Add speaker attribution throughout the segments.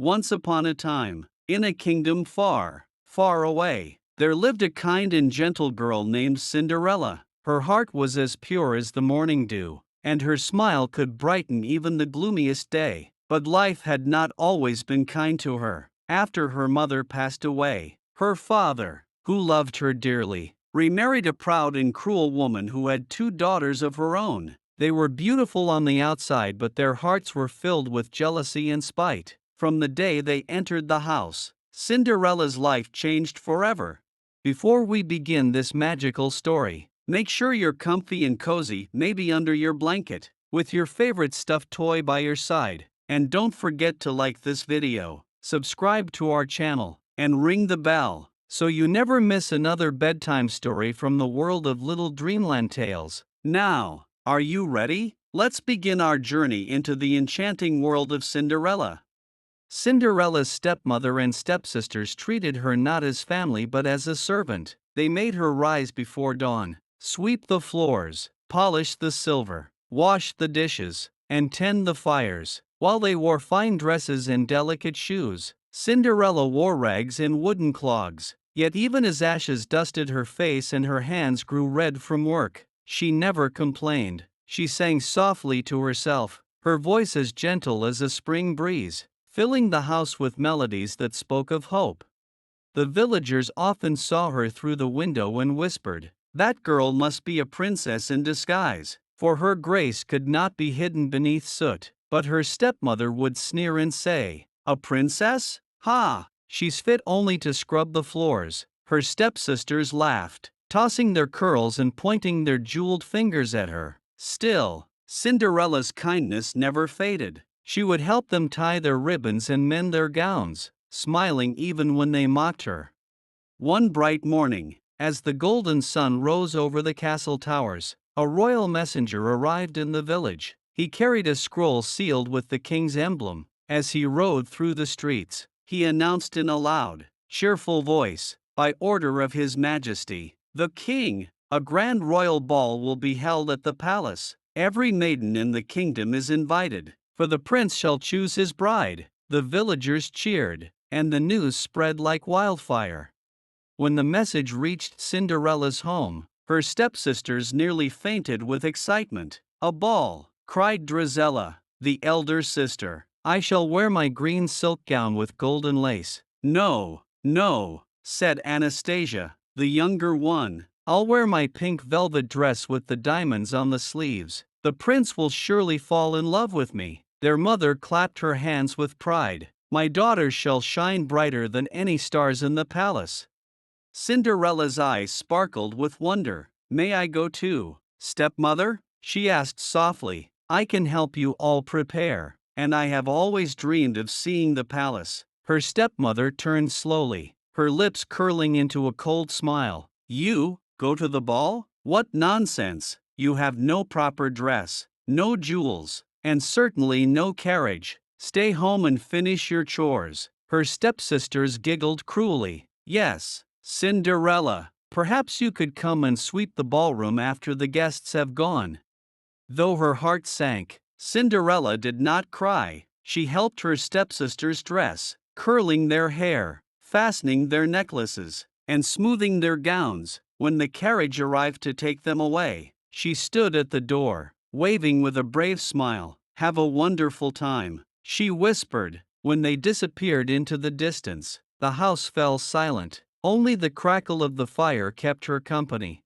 Speaker 1: Once upon a time, in a kingdom far, far away, there lived a kind and gentle girl named Cinderella. Her heart was as pure as the morning dew, and her smile could brighten even the gloomiest day. But life had not always been kind to her. After her mother passed away, her father, who loved her dearly, remarried a proud and cruel woman who had two daughters of her own. They were beautiful on the outside, but their hearts were filled with jealousy and spite. From the day they entered the house, Cinderella's life changed forever. Before we begin this magical story, make sure you're comfy and cozy, maybe under your blanket, with your favorite stuffed toy by your side. And don't forget to like this video, subscribe to our channel, and ring the bell, so you never miss another bedtime story from the world of little Dreamland tales. Now, are you ready? Let's begin our journey into the enchanting world of Cinderella. Cinderella's stepmother and stepsisters treated her not as family but as a servant. They made her rise before dawn, sweep the floors, polish the silver, wash the dishes, and tend the fires. While they wore fine dresses and delicate shoes, Cinderella wore rags and wooden clogs. Yet even as ashes dusted her face and her hands grew red from work, she never complained. She sang softly to herself, her voice as gentle as a spring breeze, filling the house with melodies that spoke of hope. The villagers often saw her through the window and whispered, "That girl must be a princess in disguise," for her grace could not be hidden beneath soot. But her stepmother would sneer and say, "A princess? Ha! She's fit only to scrub the floors." Her stepsisters laughed, tossing their curls and pointing their jeweled fingers at her. Still, Cinderella's kindness never faded. She would help them tie their ribbons and mend their gowns, smiling even when they mocked her. One bright morning, as the golden sun rose over the castle towers, a royal messenger arrived in the village. He carried a scroll sealed with the king's emblem. As he rode through the streets, he announced in a loud, cheerful voice, "By order of His Majesty, the King, a grand royal ball will be held at the palace. Every maiden in the kingdom is invited, for the prince shall choose his bride." The villagers cheered, and the news spread like wildfire. When the message reached Cinderella's home, her stepsisters nearly fainted with excitement. "A ball!" cried Drizella, the elder sister. "I shall wear my green silk gown with golden lace." "No, no," said Anastasia, the younger one. "I'll wear my pink velvet dress with the diamonds on the sleeves. The prince will surely fall in love with me." Their mother clapped her hands with pride. "My daughters shall shine brighter than any stars in the palace." Cinderella's eyes sparkled with wonder. "May I go too, stepmother?" she asked softly. "I can help you all prepare, and I have always dreamed of seeing the palace." Her stepmother turned slowly, her lips curling into a cold smile. "You, go to the ball? What nonsense! You have no proper dress, no jewels, and certainly no carriage. Stay home and finish your chores." Her stepsisters giggled cruelly. "Yes, Cinderella, perhaps you could come and sweep the ballroom after the guests have gone." Though her heart sank, Cinderella did not cry. She helped her stepsisters dress, curling their hair, fastening their necklaces, and smoothing their gowns. When the carriage arrived to take them away, she stood at the door, waving with a brave smile. "Have a wonderful time," she whispered. When they disappeared into the distance, the house fell silent. Only the crackle of the fire kept her company.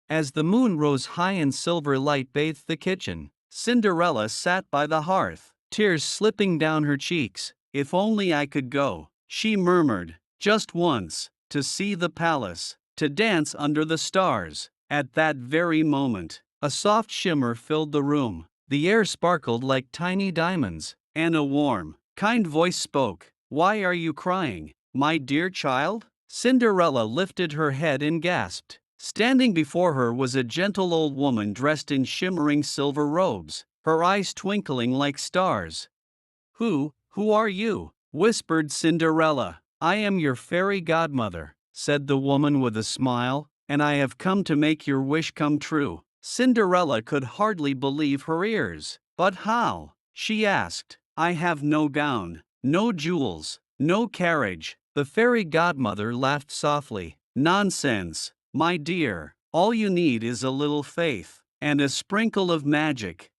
Speaker 1: As the moon rose high and silver light bathed the kitchen, Cinderella sat by the hearth, tears slipping down her cheeks. "If only I could go," she murmured, "just once, to see the palace, to dance under the stars." At that very moment, a soft shimmer filled the room. The air sparkled like tiny diamonds, and a warm, kind voice spoke. "Why are you crying, my dear child?" Cinderella lifted her head and gasped. Standing before her was a gentle old woman dressed in shimmering silver robes, her eyes twinkling like stars. Who are you?" whispered Cinderella. "I am your fairy godmother," said the woman with a smile, "and I have come to make your wish come true." Cinderella could hardly believe her ears. "But how?" she asked. "I have no gown, no jewels, no carriage. The fairy godmother laughed softly. Nonsense, my dear. All you need is a little faith and a sprinkle of magic.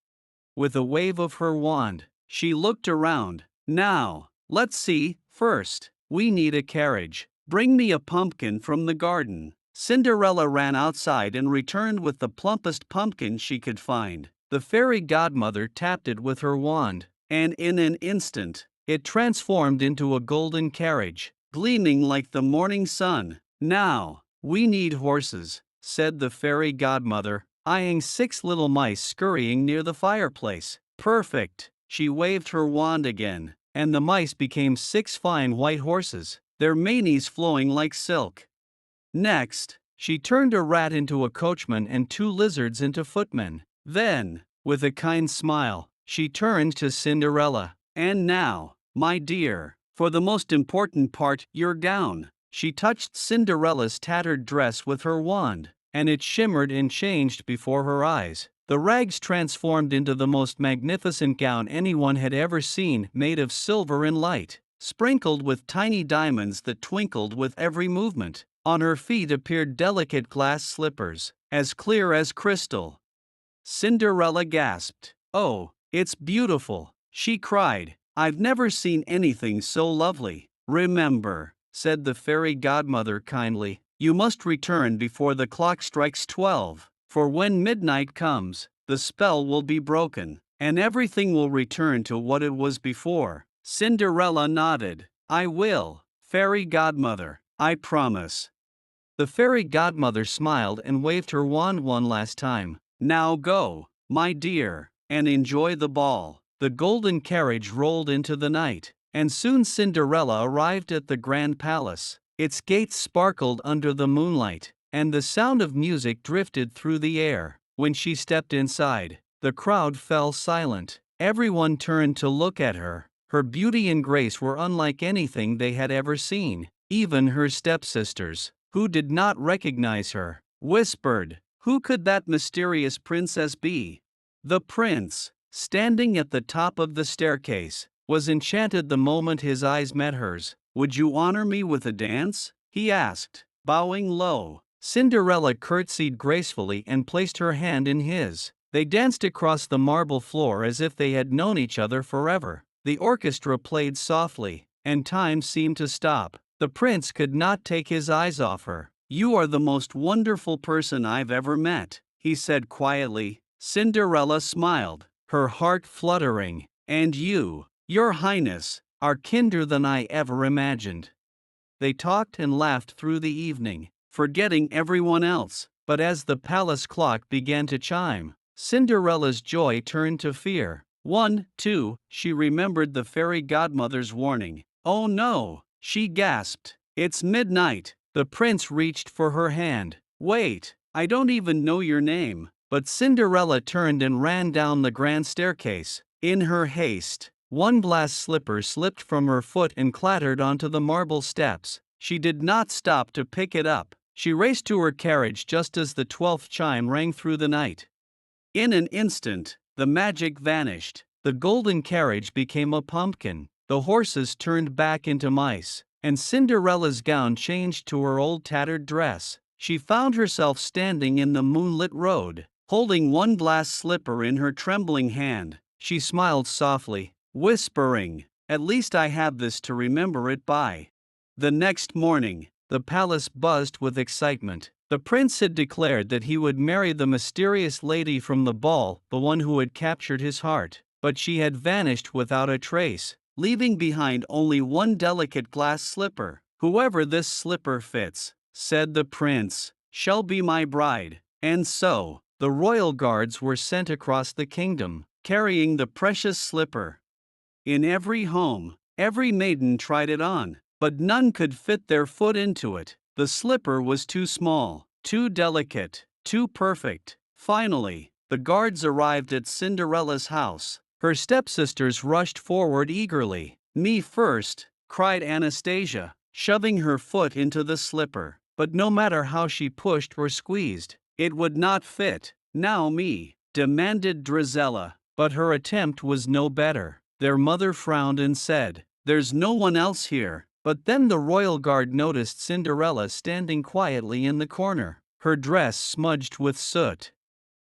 Speaker 1: With a wave of her wand, she looked around. Now, let's see. First, we need a carriage. Bring me a pumpkin from the garden. Cinderella ran outside and returned with the plumpest pumpkin she could find. The fairy godmother tapped it with her wand, and in an instant, it transformed into a golden carriage, gleaming like the morning sun. Now, we need horses, said the fairy godmother, eyeing 6 little mice scurrying near the fireplace. Perfect! She waved her wand again, and the mice became 6 fine white horses, their manes flowing like silk. Next, she turned a rat into a coachman and 2 lizards into footmen. Then, with a kind smile, she turned to Cinderella. And now, my dear, for the most important part, your gown. She touched Cinderella's tattered dress with her wand, and it shimmered and changed before her eyes. The rags transformed into the most magnificent gown anyone had ever seen, made of silver and light, sprinkled with tiny diamonds that twinkled with every movement. On her feet appeared delicate glass slippers, as clear as crystal. Cinderella gasped. "Oh, it's beautiful," she cried. "I've never seen anything so lovely." "Remember," said the fairy godmother kindly, "you must return before the clock strikes 12, for when midnight comes, the spell will be broken, and everything will return to what it was before." Cinderella nodded. "I will, fairy godmother, I promise." The fairy godmother smiled and waved her wand one last time. "Now go, my dear, and enjoy the ball." The golden carriage rolled into the night, and soon Cinderella arrived at the grand palace. Its gates sparkled under the moonlight, and the sound of music drifted through the air. When she stepped inside, the crowd fell silent. Everyone turned to look at her. Her beauty and grace were unlike anything they had ever seen. Even her stepsisters, who did not recognize her, whispered, "Who could that mysterious princess be?" The prince, standing at the top of the staircase, was enchanted the moment his eyes met hers. "Would you honor me with a dance?" he asked, bowing low. Cinderella curtsied gracefully and placed her hand in his. They danced across the marble floor as if they had known each other forever. The orchestra played softly, and time seemed to stop. The prince could not take his eyes off her. "You are the most wonderful person I've ever met," he said quietly. Cinderella smiled, her heart fluttering. "And you, your highness, are kinder than I ever imagined." They talked and laughed through the evening, forgetting everyone else. But as the palace clock began to chime, Cinderella's joy turned to fear. 1, 2, she remembered the fairy godmother's warning. "Oh no," she gasped. "It's midnight." The prince reached for her hand. "Wait, I don't even know your name." But Cinderella turned and ran down the grand staircase. In her haste, one glass slipper slipped from her foot and clattered onto the marble steps. She did not stop to pick it up. She raced to her carriage just as the 12th chime rang through the night. In an instant, the magic vanished. The golden carriage became a pumpkin, the horses turned back into mice, and Cinderella's gown changed to her old tattered dress. She found herself standing in the moonlit road, holding one glass slipper in her trembling hand. She smiled softly, whispering, "At least I have this to remember it by." The next morning, the palace buzzed with excitement. The prince had declared that he would marry the mysterious lady from the ball, the one who had captured his heart. But she had vanished without a trace, leaving behind only one delicate glass slipper. "Whoever this slipper fits," said the prince, "shall be my bride." And so, the royal guards were sent across the kingdom, carrying the precious slipper. In every home, every maiden tried it on, but none could fit their foot into it. The slipper was too small, too delicate, too perfect. Finally, the guards arrived at Cinderella's house. Her stepsisters rushed forward eagerly. "Me first," cried Anastasia, shoving her foot into the slipper. But no matter how she pushed or squeezed, it would not fit. "Now me," demanded Drizella. But her attempt was no better. Their mother frowned and said, There's no one else here. But then the royal guard noticed Cinderella standing quietly in the corner, her dress smudged with soot.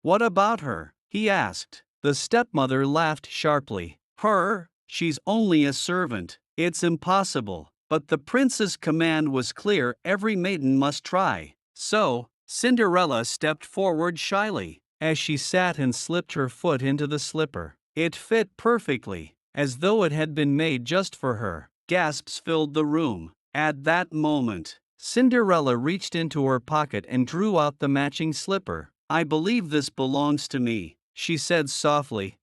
Speaker 1: What about her? He asked. The stepmother laughed sharply. Her? She's only a servant. It's impossible. But the prince's command was clear: every maiden must try. So, Cinderella stepped forward shyly. As she sat and slipped her foot into the slipper, it fit perfectly, as though it had been made just for her. Gasps filled the room. At that moment, Cinderella reached into her pocket and drew out the matching slipper. I believe this belongs to me, she said softly.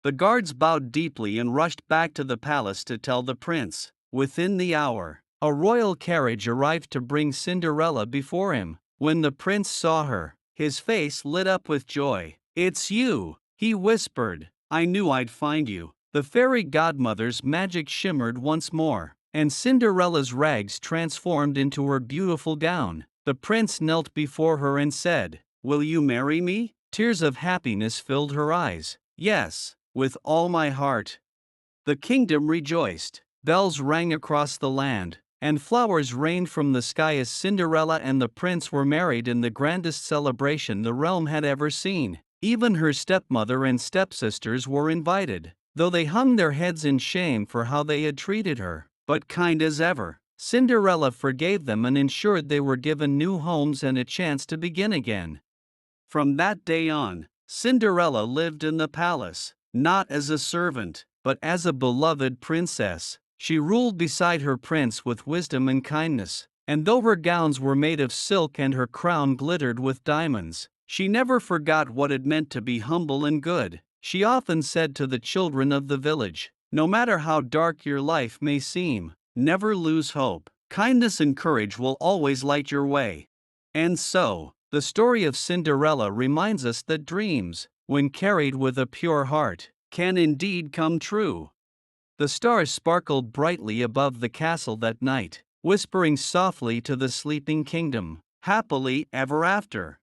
Speaker 1: The guards bowed deeply and rushed back to the palace to tell the prince. Within the hour, a royal carriage arrived to bring Cinderella before him. When the prince saw her, his face lit up with joy. It's you, he whispered. I knew I'd find you. The fairy godmother's magic shimmered once more, and Cinderella's rags transformed into her beautiful gown. The prince knelt before her and said, Will you marry me? Tears of happiness filled her eyes. Yes, with all my heart. The kingdom rejoiced. Bells rang across the land, and flowers rained from the sky as Cinderella and the prince were married in the grandest celebration the realm had ever seen. Even her stepmother and stepsisters were invited, though they hung their heads in shame for how they had treated her. But kind as ever, Cinderella forgave them and ensured they were given new homes and a chance to begin again. From that day on, Cinderella lived in the palace, not as a servant, but as a beloved princess. She ruled beside her prince with wisdom and kindness, and though her gowns were made of silk and her crown glittered with diamonds, she never forgot what it meant to be humble and good. She often said to the children of the village, no matter how dark your life may seem, never lose hope. Kindness and courage will always light your way. And so, the story of Cinderella reminds us that dreams, when carried with a pure heart, can indeed come true. The stars sparkled brightly above the castle that night, whispering softly to the sleeping kingdom, happily ever after.